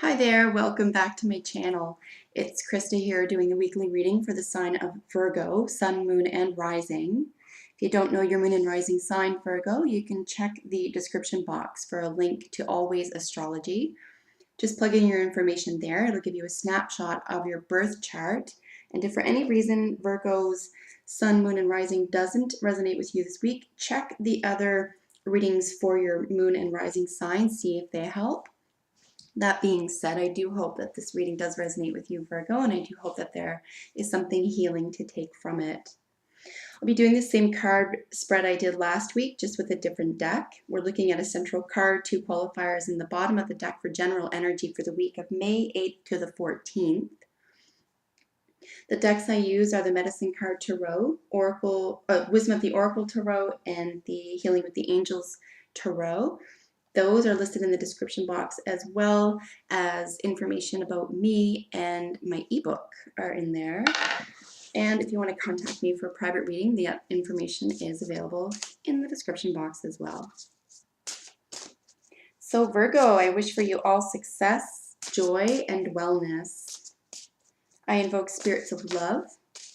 Hi there, welcome back to my channel. It's Krista here doing the weekly reading for the sign of Virgo, Sun, Moon, and Rising. If you don't know your Moon and Rising sign, Virgo, you can check the description box for a link to Always Astrology. Just plug in your information there. It'll give you a snapshot of your birth chart. And if for any reason Virgo's Sun, Moon, and Rising doesn't resonate with you this week, check the other readings for your Moon and Rising sign, see if they help. That being said, I do hope that this reading does resonate with you, Virgo, and I do hope that there is something healing to take from it. I'll be doing the same card spread I did last week, just with a different deck. We're looking at a central card, 2 qualifiers in the bottom of the deck for general energy for the week of May 8th to the 14th. The decks I use are the Medicine Card Tarot, Wisdom of the Oracle Tarot, and the Healing with the Angels Tarot. Those are listed in the description box, as well as information about me and my ebook are in there. And if you want to contact me for a private reading, the information is available in the description box as well. So Virgo, I wish for you all success, joy, and wellness. I invoke spirits of love,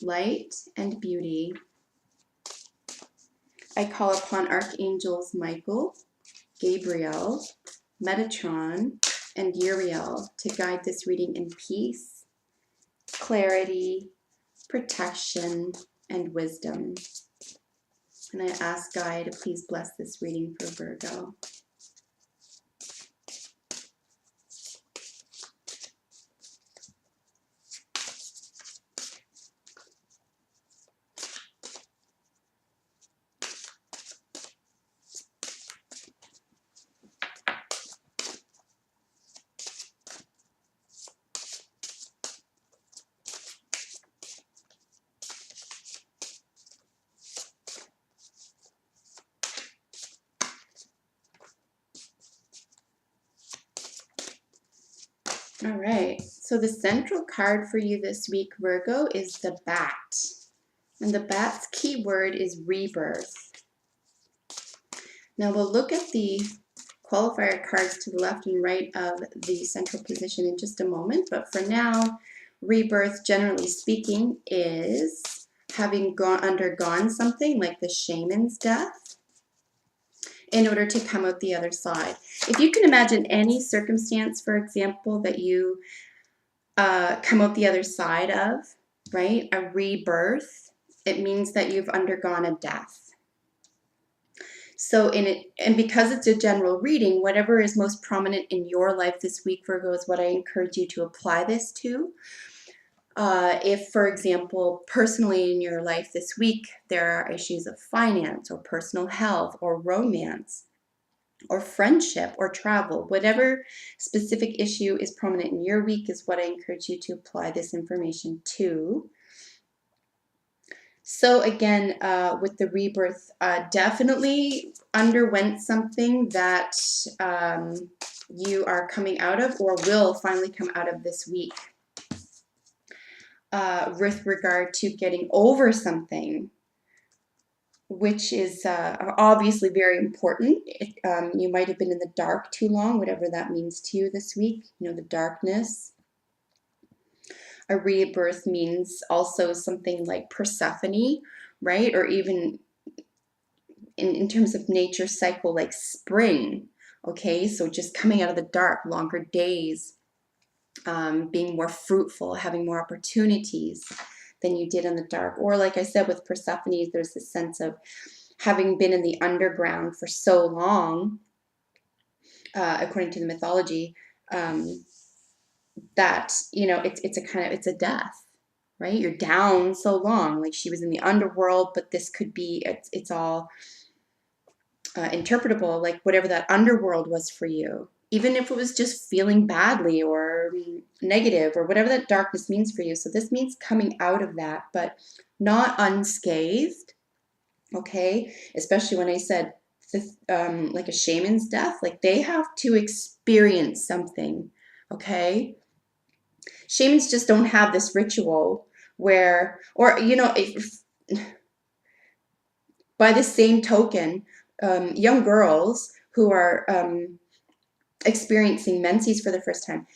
light, and beauty. I call upon archangels Michael, Gabriel, Metatron, and Uriel to guide this reading in peace, clarity, protection, and wisdom. And I ask Gaia to please bless this reading for Virgo. All right, so the central card for you this week, Virgo, is the bat. And the bat's key word is rebirth. Now we'll look at the qualifier cards to the left and right of the central position in just a moment, but for now, rebirth, generally speaking, is having undergone something like the shaman's death in order to come out the other side. If you can imagine any circumstance, for example, that you come out the other side of, right, a rebirth, it means that you've undergone a death. So and because it's a general reading, whatever is most prominent in your life this week, Virgo, is what I encourage you to apply this to. If, for example, personally in your life this week, there are issues of finance or personal health or romance or friendship or travel, whatever specific issue is prominent in your week is what I encourage you to apply this information to. So again, with the rebirth, definitely underwent something that you are coming out of or will finally come out of this week. With regard to getting over something, which is obviously very important. You might have been in the dark too long, whatever that means to you this week, you know, the darkness. A rebirth means also something like Persephone, right? Or even in terms of nature cycle, like spring, okay? So just coming out of the dark, longer days, being more fruitful, having more opportunities than you did in the dark. Or like I said, with Persephone, there's this sense of having been in the underground for so long, according to the mythology, that, you know, it's a death, right? You're down so long, like she was in the underworld, but this could be, it's all interpretable, like whatever that underworld was for you, even if it was just feeling badly or negative or whatever that darkness means for you. So this means coming out of that, but not unscathed, okay? Especially when I said like a shaman's death, like they have to experience something, okay? Shamans just don't have this ritual where, or, you know, by the same token, young girls who are experiencing menses for the first time,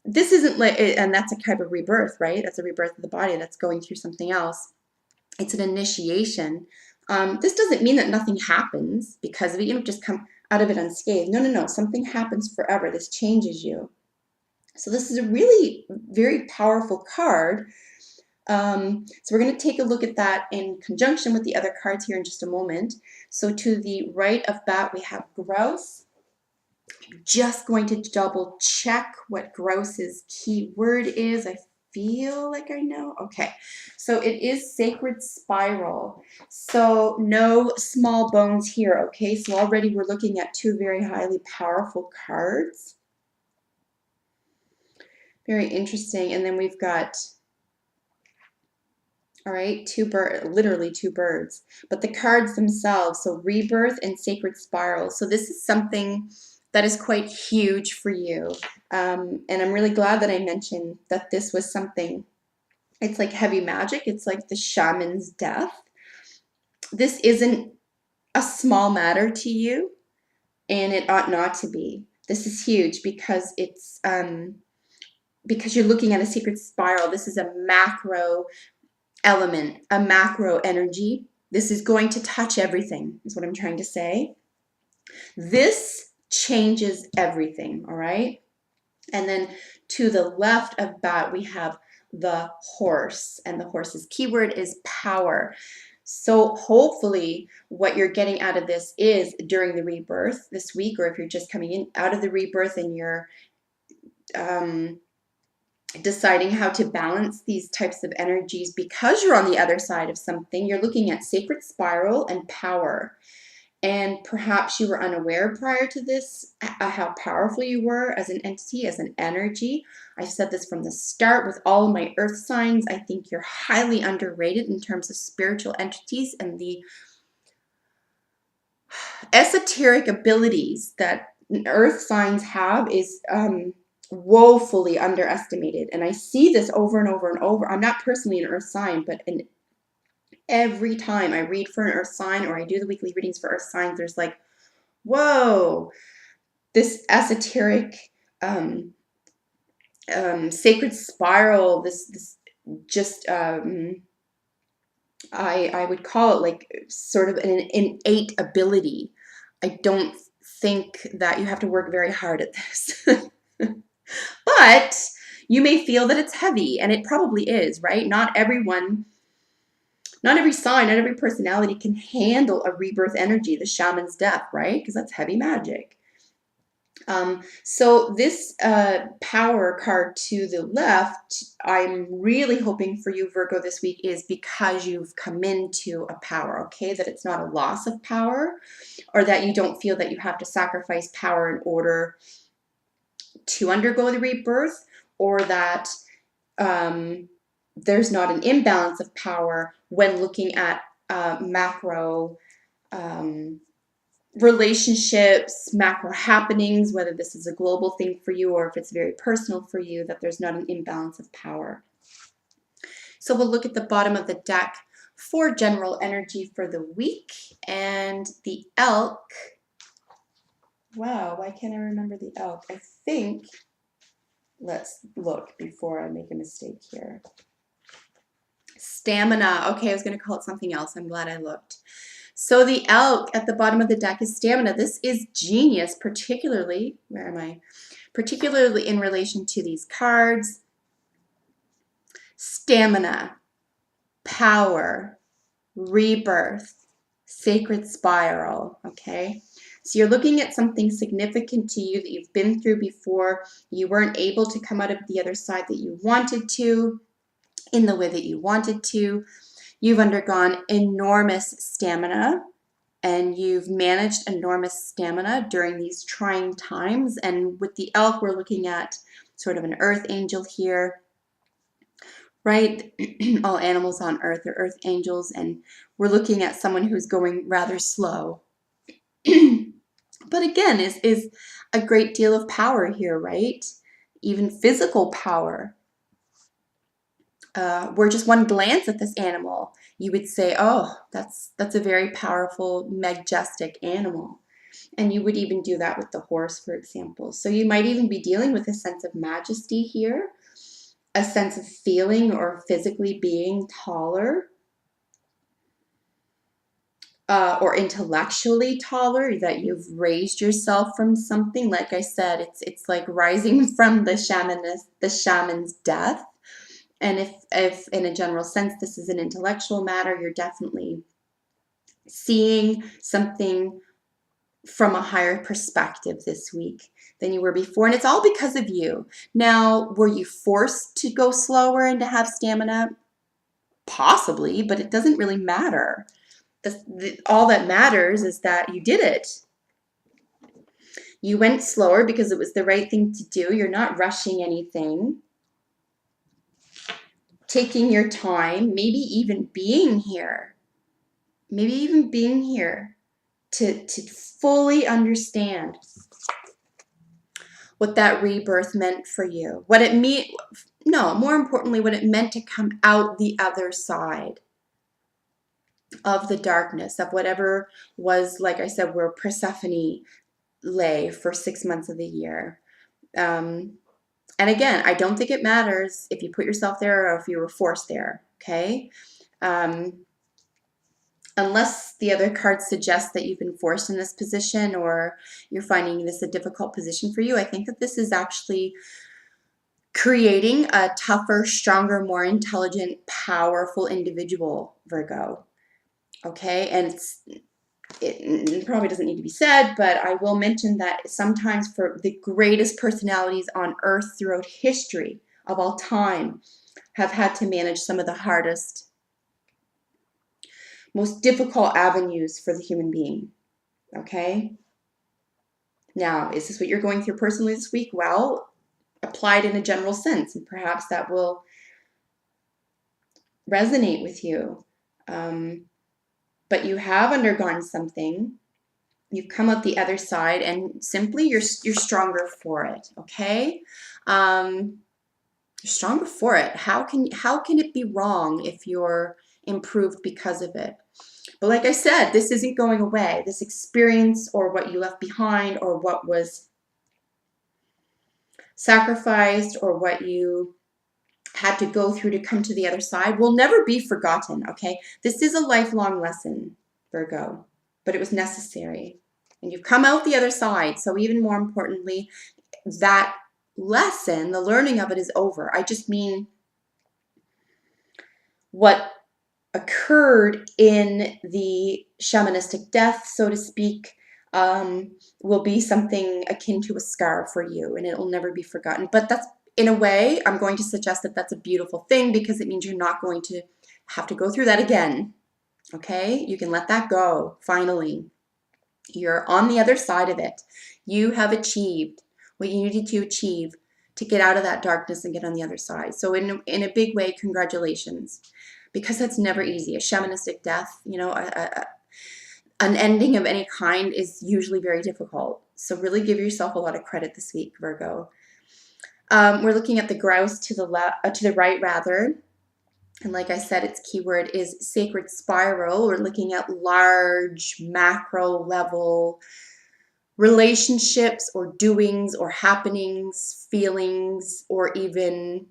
this isn't like, and that's a type of rebirth, right? That's a rebirth of the body that's going through something else. It's an initiation. This doesn't mean that nothing happens because of it. You don't just come out of it unscathed. No, no, no. Something happens forever. This changes you. So this is a really very powerful card. So we're going to take a look at that in conjunction with the other cards here in just a moment. So to the right of that, we have grouse. Just going to double check what grouse's key word is. I feel like I know. Okay, so it is sacred spiral. So no small bones here. Okay, so already we're looking at two very highly powerful cards. Very interesting. And then we've got, all right, literally two birds. But the cards themselves, so rebirth and sacred spiral. So this is something that is quite huge for you. And I'm really glad that I mentioned that this was something, it's like heavy magic. It's like the shaman's death. This isn't a small matter to you, and it ought not to be. This is huge because it's, because you're looking at a sacred spiral. This is a macro element, a macro energy. This is going to touch everything, is what I'm trying to say. This changes everything, all right? And then to the left of that, we have the horse, and the horse's keyword is power. So hopefully what you're getting out of this is during the rebirth this week, or if you're just coming in out of the rebirth and you're deciding how to balance these types of energies because you're on the other side of something, you're looking at sacred spiral and power. And perhaps you were unaware prior to this how powerful you were as an entity, as an energy. I've said this from the start with all of my earth signs. I think you're highly underrated in terms of spiritual entities, and the esoteric abilities that earth signs have is woefully underestimated. And I see this over and over and over. I'm not personally an earth sign, but every time I read for an earth sign or I do the weekly readings for earth signs, there's like, whoa, this esoteric sacred spiral, this just I would call it like sort of an innate ability. I don't think that you have to work very hard at this. But you may feel that it's heavy, and it probably is, right? Not every sign, not every personality can handle a rebirth energy, the shaman's death, right? Because that's heavy magic. So this power card to the left, I'm really hoping for you, Virgo, this week is because you've come into a power, okay? That it's not a loss of power, or that you don't feel that you have to sacrifice power in order to undergo the rebirth, or that there's not an imbalance of power when looking at macro relationships, macro happenings, whether this is a global thing for you or if it's very personal for you, that there's not an imbalance of power. So we'll look at the bottom of the deck for general energy for the week. And the elk, wow, why can't I remember the elk? I think, let's look before I make a mistake here. Stamina. Okay, I was going to call it something else. I'm glad I looked. So the elk at the bottom of the deck is stamina. This is genius, particularly, where am I? Particularly in relation to these cards. Stamina, power, rebirth, sacred spiral, okay? So you're looking at something significant to you that you've been through before. You weren't able to come out of the other side that you wanted to, in the way that you wanted to. You've undergone enormous stamina, and you've managed enormous stamina during these trying times. And with the elk, we're looking at sort of an earth angel here, right? All animals on earth are earth angels, and we're looking at someone who's going rather slow. But again, is a great deal of power here, right? Even physical power. Where just one glance at this animal, you would say, oh, that's a very powerful, majestic animal. And you would even do that with the horse, for example. So you might even be dealing with a sense of majesty here, a sense of feeling or physically being taller, or intellectually taller, that you've raised yourself from something. Like I said, it's like rising from the shaman's death. And if in a general sense this is an intellectual matter, you're definitely seeing something from a higher perspective this week than you were before. And it's all because of you. Now, were you forced to go slower and to have stamina? Possibly, but it doesn't really matter. All that matters is that you did it. You went slower because it was the right thing to do. You're not rushing anything. Taking your time, maybe even being here. Maybe even being here to fully understand what that rebirth meant for you. What it meant, no, more importantly, what it meant to come out the other side of the darkness, of whatever was, like I said, where Persephone lay for 6 months of the year. And again, I don't think it matters if you put yourself there or if you were forced there, okay? Unless the other cards suggest that you've been forced in this position or you're finding this a difficult position for you, I think that this is actually creating a tougher, stronger, more intelligent, powerful individual, Virgo. Okay, and it probably doesn't need to be said, but I will mention that sometimes for the greatest personalities on earth throughout history of all time have had to manage some of the hardest, most difficult avenues for the human being. Okay? Now, is this what you're going through personally this week? Well, applied in a general sense, and perhaps that will resonate with you. But you have undergone something. You've come out the other side, and simply you're stronger for it. Okay, you're stronger for it. How can it be wrong if you're improved because of it? But like I said, this isn't going away. This experience, or what you left behind, or what was sacrificed, or what you had to go through to come to the other side, will never be forgotten, okay? This is a lifelong lesson, Virgo, but it was necessary. And you've come out the other side, so even more importantly, that lesson, the learning of it, is over. I just mean what occurred in the shamanistic death, so to speak, will be something akin to a scar for you, and it will never be forgotten. But that's, in a way, I'm going to suggest that that's a beautiful thing, because it means you're not going to have to go through that again. Okay? You can let that go, finally. You're on the other side of it. You have achieved what you needed to achieve to get out of that darkness and get on the other side. So in a big way, congratulations. Because that's never easy. A shamanistic death, you know, an ending of any kind is usually very difficult. So really give yourself a lot of credit this week, Virgo. We're looking at the grouse to the right, rather. And like I said, its keyword is sacred spiral. We're looking at large, macro level relationships or doings or happenings, feelings, or even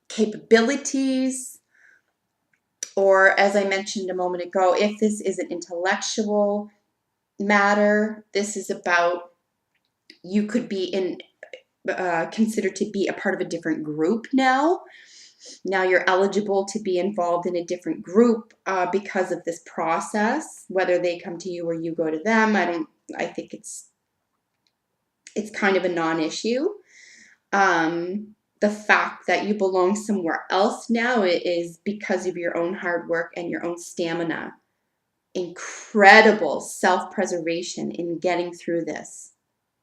capabilities. Or, as I mentioned a moment ago, if this is an intellectual matter, this is about, you could be considered to be a part of a different group now. Now you're eligible to be involved in a different group because of this process, whether they come to you or you go to them. I think it's kind of a non-issue. The fact that you belong somewhere else now is because of your own hard work and your own stamina. Incredible self-preservation in getting through this.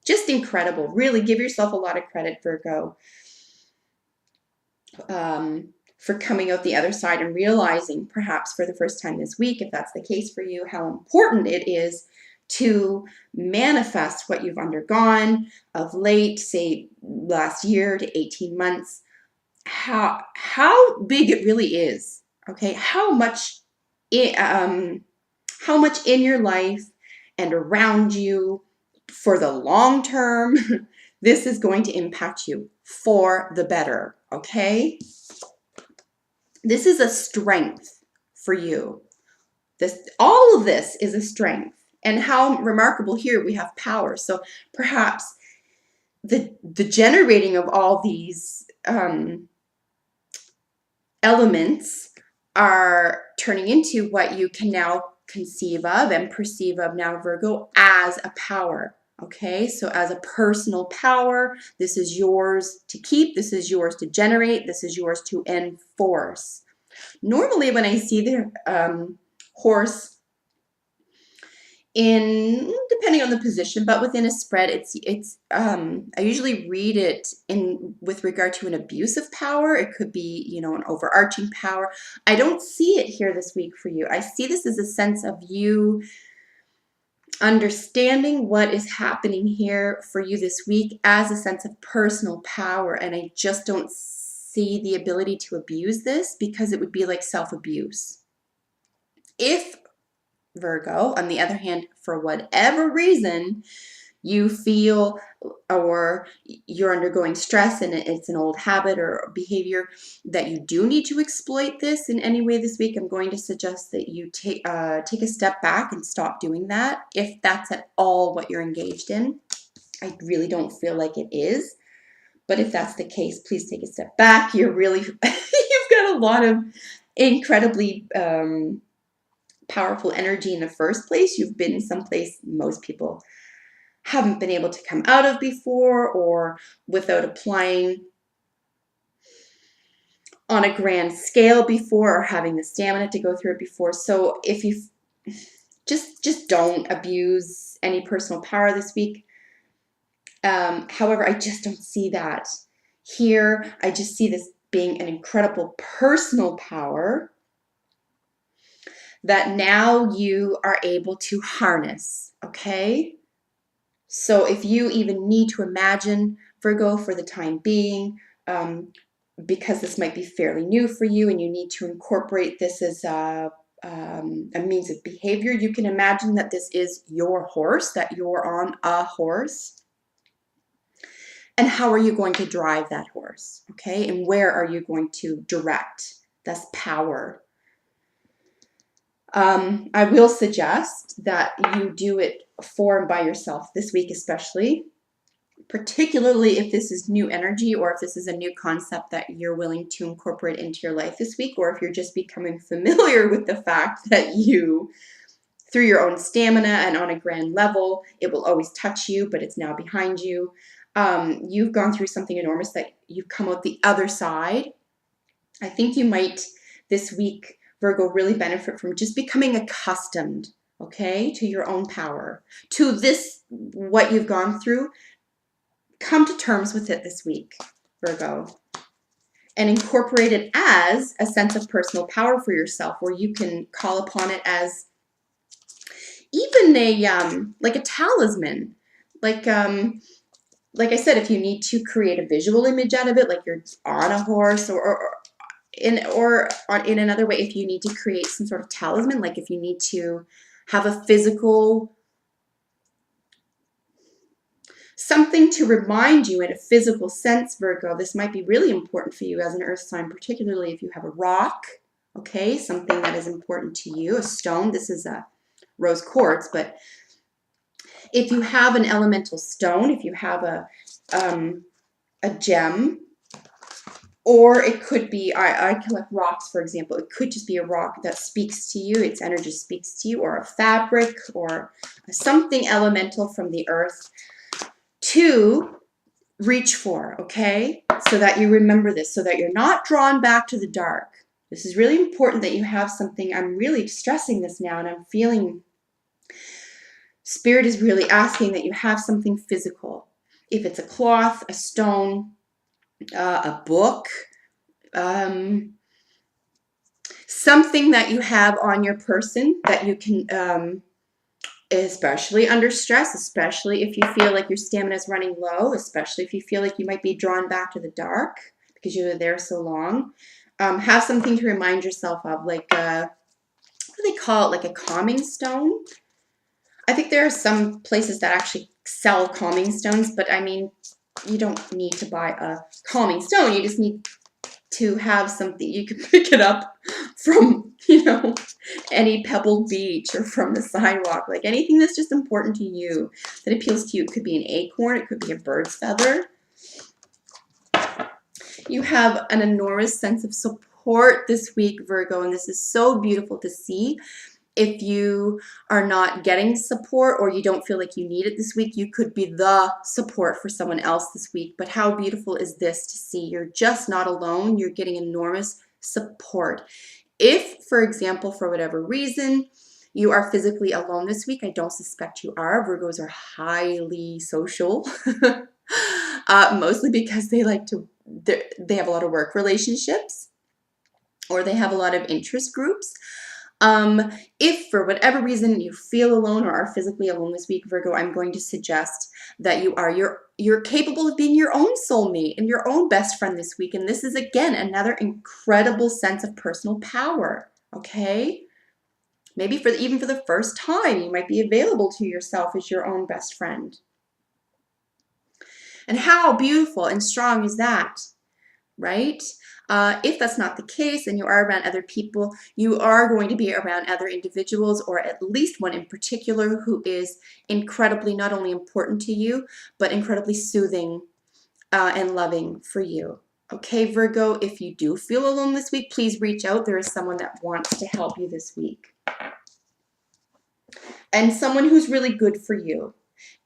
Just incredible. Really give yourself a lot of credit, Virgo, for coming out the other side and realizing, perhaps for the first time this week, if that's the case for you, how important it is to manifest what you've undergone of late, say last year to 18 months, how big it really is, okay? How much in your life and around you for the long term, this is going to impact you for the better, okay? This is a strength for you. All of this is a strength. And how remarkable, here we have power. So perhaps the generating of all these elements are turning into what you can now conceive of and perceive of now, Virgo, as a power. Okay, so as a personal power, this is yours to keep, this is yours to generate, this is yours to enforce. Normally when I see the horse in, depending on the position, but within a spread, I usually read it in with regard to an abuse of power. It could be, you know, an overarching power. I don't see it here this week for you. I see this as a sense of you understanding what is happening here for you this week as a sense of personal power, and I just don't see the ability to abuse this, because it would be like self-abuse. If, Virgo, on the other hand, for whatever reason, you feel or you're undergoing stress and it's an old habit or behavior that you do need to exploit this in any way this week, I'm going to suggest that you take a step back and stop doing that, if that's at all what you're engaged in. I really don't feel like it is, but if that's the case, please take a step back. You're really, you've got a lot of incredibly powerful energy in the first place. You've been someplace most people haven't been able to come out of before, or without applying on a grand scale before, or having the stamina to go through it before. So if you just don't abuse any personal power this week. However, I just don't see that here. I just see this being an incredible personal power that now you are able to harness, okay? So if you even need to imagine, Virgo, for the time being, because this might be fairly new for you and you need to incorporate this as a means of behavior, you can imagine that this is your horse, that you're on a horse. And how are you going to drive that horse, okay? And where are you going to direct? That's power. I will suggest that you do it for and by yourself this week, especially, particularly if this is new energy, or if this is a new concept that you're willing to incorporate into your life this week, or if you're just becoming familiar with the fact that you, through your own stamina and on a grand level, it will always touch you, but it's now behind you. You've gone through something enormous that you've come out the other side. I think you might this week, Virgo, really benefit from just becoming accustomed, okay, to your own power, to this, what you've gone through. Come to terms with it this week, Virgo, and incorporate it as a sense of personal power for yourself, where you can call upon it as even a like a talisman, like I said, if you need to create a visual image out of it, like you're on a horse, or in another way, if you need to create some sort of talisman, like if you need to have a physical, something to remind you in a physical sense, Virgo, this might be really important for you as an earth sign, particularly if you have a rock, okay, something that is important to you, a stone. This is a rose quartz, but if you have an elemental stone, if you have a gem, or it could be, I collect rocks, for example. It could just be a rock that speaks to you, its energy speaks to you, or a fabric, or something elemental from the earth to reach for, okay? So that you remember this, so that you're not drawn back to the dark. This is really important that you have something. I'm really stressing this now, and I'm feeling Spirit is really asking that you have something physical. If it's a cloth, a stone, a book, something that you have on your person that you can, especially under stress, especially if you feel like your stamina is running low, especially if you feel like you might be drawn back to the dark because you were there so long, have something to remind yourself of, like what do they call it, like a calming stone? I think there are some places that actually sell calming stones, but I mean, you don't need to buy a calming stone. You just need to have something you can pick it up from, you know, any pebbled beach or from the sidewalk. Like anything that's just important to you, that appeals to you. It could be an acorn, it could be a bird's feather. You have an enormous sense of support this week, Virgo, and this is so beautiful to see. If you are not getting support or you don't feel like you need it this week, you could be the support for someone else this week. But how beautiful is this to see? You're just not alone. You're getting enormous support. If, for example, for whatever reason, you are physically alone this week, I don't suspect you are. Virgos are highly social, mostly because they have a lot of work relationships or they have a lot of interest groups. If for whatever reason you feel alone or are physically alone this week, Virgo, I'm going to suggest that you're capable of being your own soulmate and your own best friend this week. And this is, again, another incredible sense of personal power, okay? Maybe even for the first time, you might be available to yourself as your own best friend. And how beautiful and strong is that, right? If that's not the case and you are around other people, you are going to be around other individuals, or at least one in particular who is incredibly not only important to you, but incredibly soothing and loving for you. Okay, Virgo, if you do feel alone this week, please reach out. There is someone that wants to help you this week. And someone who's really good for you.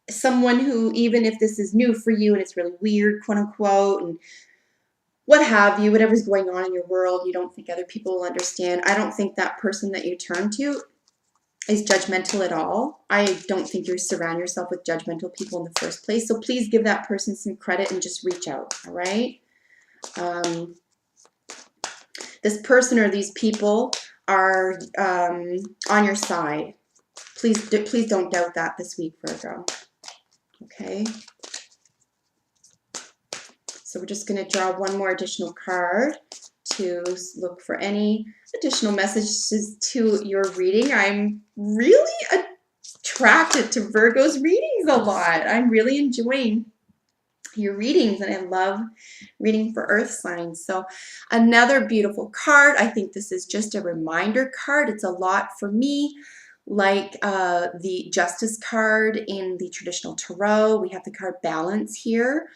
Someone who, even if this is new for you and it's really weird, quote unquote, and what have you, whatever's going on in your world, you don't think other people will understand. I don't think that person that you turn to is judgmental at all. I don't think you surround yourself with judgmental people in the first place. So please give that person some credit and just reach out, all right? This person or these people are on your side. Please don't doubt that this week, Virgo. Okay? So we're just going to draw one more additional card to look for any additional messages to your reading. I'm really attracted to Virgo's readings a lot. I'm really enjoying your readings, and I love reading for earth signs. So another beautiful card. I think this is just a reminder card. It's a lot for me, like the Justice card in the traditional tarot. We have the card Balance here.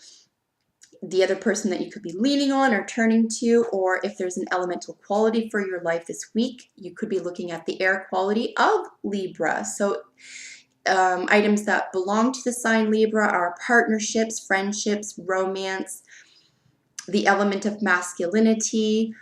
The other person that you could be leaning on or turning to, or if there's an elemental quality for your life this week, you could be looking at the air quality of Libra. So items that belong to the sign Libra are partnerships, friendships, romance, the element of masculinity,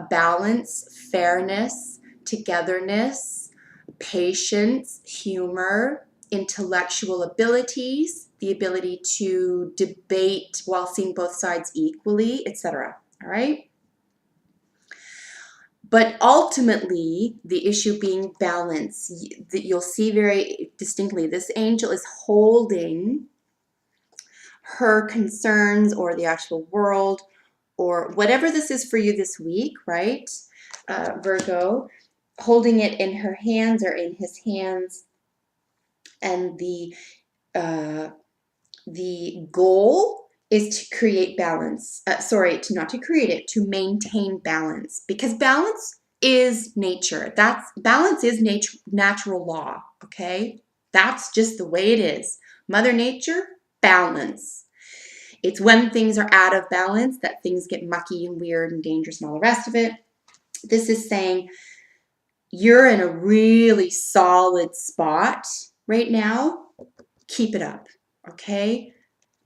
balance, fairness, togetherness, patience, humor, intellectual abilities, the ability to debate while seeing both sides equally, etc. All right? But ultimately, the issue being balance. You'll see very distinctly, this angel is holding her concerns or the actual world or whatever this is for you this week, right, Virgo, holding it in her hands or in his hands. And the goal is to create balance. Not to create it, to maintain balance, because balance is nature. Balance is natural law, okay? That's just the way it is. Mother Nature, balance. It's when things are out of balance that things get mucky and weird and dangerous and all the rest of it. This is saying you're in a really solid spot right now. Keep it up, okay?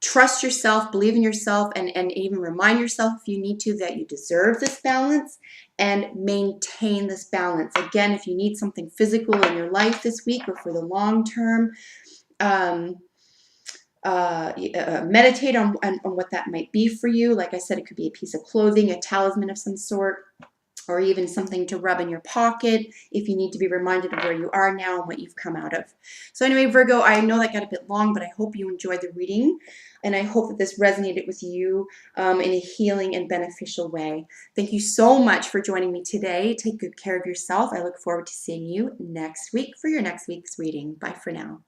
Trust yourself, believe in yourself, and even remind yourself if you need to that you deserve this balance, and maintain this balance. Again, if you need something physical in your life this week or for the long term, meditate on what that might be for you. Like I said, it could be a piece of clothing, a talisman of some sort. or even something to rub in your pocket if you need to be reminded of where you are now and what you've come out of. So anyway, Virgo, I know that got a bit long, but I hope you enjoyed the reading, and I hope that this resonated with you in a healing and beneficial way. Thank you so much for joining me today. Take good care of yourself. I look forward to seeing you next week for your next week's reading. Bye for now.